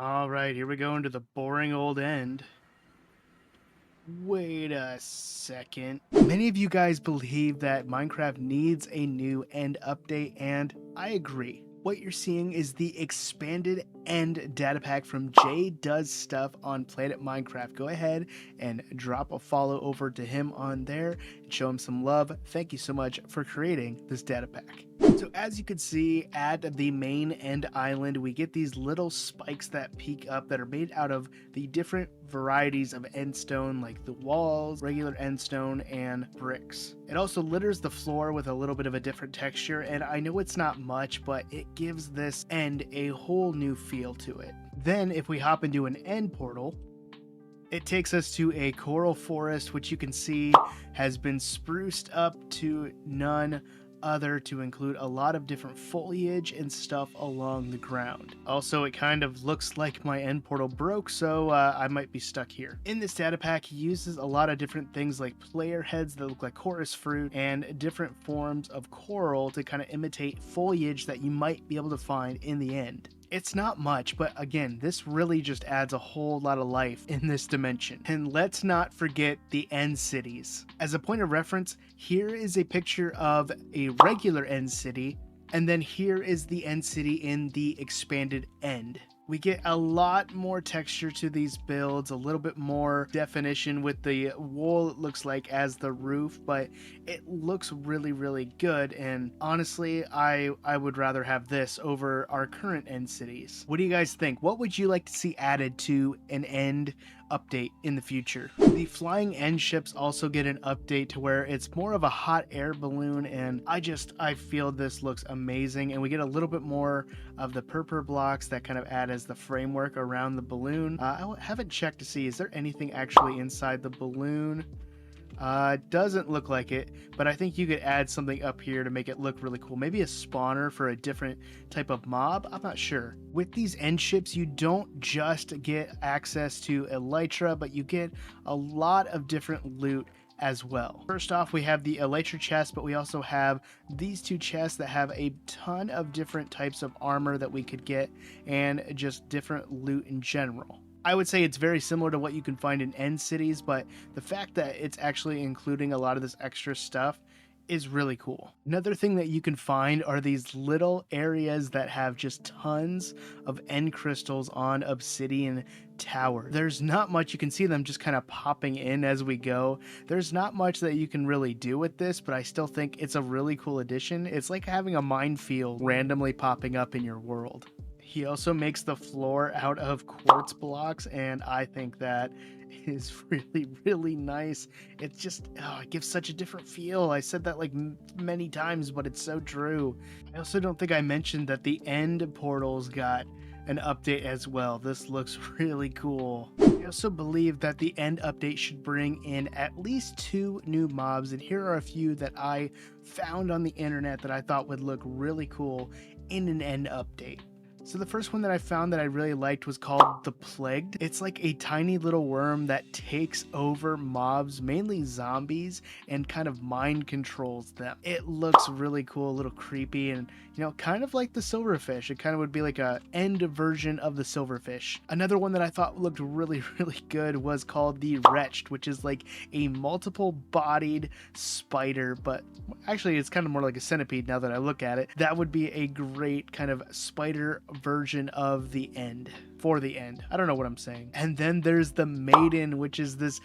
All right, here we go into the boring old end. Wait a second. Many of you guys believe that Minecraft needs a new end update, and I agree. What you're seeing is the expanded end data pack from Jay Does Stuff on Planet Minecraft. Go ahead and drop a follow over to him on there and show him some love. Thank you so much for creating this data pack. So as you can see at the main end island, we get these little spikes that peek up that are made out of the different varieties of endstone, like the walls, regular endstone, and bricks. It also litters the floor with a little bit of a different texture, and I know it's not much, but it gives this end a whole new feel to it. Then if we hop into an end portal, it takes us to a coral forest, which you can see has been spruced up to none other to include a lot of different foliage and stuff along the ground. Also, it kind of looks like my end portal broke, so I might be stuck here. In this data pack, he uses a lot of different things like player heads that look like chorus fruit and different forms of coral to kind of imitate foliage that you might be able to find in the end. It's not much, but again, this really just adds a whole lot of life in this dimension. And let's not forget the end cities. As a point of reference, here is a picture of a regular end city, and then here is the end city in the expanded end. We get a lot more texture to these builds, a little bit more definition with the wool, it looks like, as the roof, but it looks really, really good. And honestly, I would rather have this over our current end cities. What do you guys think? What would you like to see added to an end update in the future? The flying end ships also get an update to where it's more of a hot air balloon, and I feel this looks amazing. And we get a little bit more of the purple blocks that kind of add as the framework around the balloon. I haven't checked to see, is there anything actually inside the balloon? Doesn't look like it, but I think you could add something up here to make it look really cool. Maybe a spawner for a different type of mob. I'm not sure. With these end ships, you don't just get access to elytra, but you get a lot of different loot as well. First off, we have the elytra chest, but we also have these two chests that have a ton of different types of armor that we could get and just different loot in general. I would say it's very similar to what you can find in end cities, but the fact that it's actually including a lot of this extra stuff is really cool. Another thing that you can find are these little areas that have just tons of end crystals on obsidian tower. There's not much, you can see them just kind of popping in as we go. There's not much that you can really do with this, but I still think it's a really cool addition. It's like having a minefield randomly popping up in your world. He also makes the floor out of quartz blocks, and I think that is really, really nice. It's just, it gives such a different feel. I said that like many times, but it's so true. I also don't think I mentioned that the end portals got an update as well. This looks really cool. I also believe that the end update should bring in at least 2 new mobs, and here are a few that I found on the internet that I thought would look really cool in an end update. So the first one that I found that I really liked was called the Plagued. It's like a tiny little worm that takes over mobs, mainly zombies, and kind of mind controls them. It looks really cool, a little creepy, and kind of like the silverfish. It kind of would be like a end version of the silverfish. Another one that I thought looked really, really good was called the Wretched, which is like a multiple bodied spider, but actually it's kind of more like a centipede now that I look at it. That would be a great kind of spider version of the end. For the end. I don't know what I'm saying. And then there's the Maiden, which is this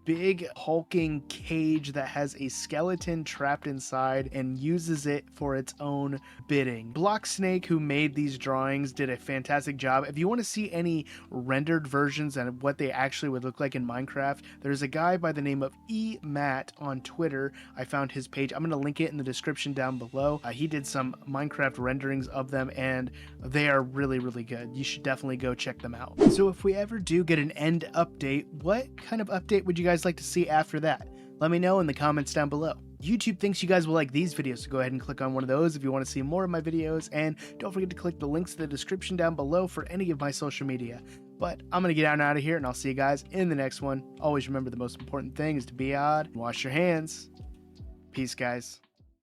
big hulking cage that has a skeleton trapped inside and uses it for its own bidding. Block Snake, who made these drawings, did a fantastic job. If you want to see any rendered versions and what they actually would look like in Minecraft, there's a guy by the name of Matt on Twitter. I found his page. I'm going to link it in the description down below. He did some Minecraft renderings of them, and they are really, really good. You should definitely go check them out. So if we ever do get an end update, what kind of update would you guys like to see after that? Let me know in the comments down below. YouTube thinks you guys will like these videos, so go ahead and click on one of those if you want to see more of my videos, and don't forget to click the links in the description down below for any of my social media. But I'm gonna get out of here, and I'll see you guys in the next one. Always remember, the most important thing is to be odd and wash your hands. Peace, guys.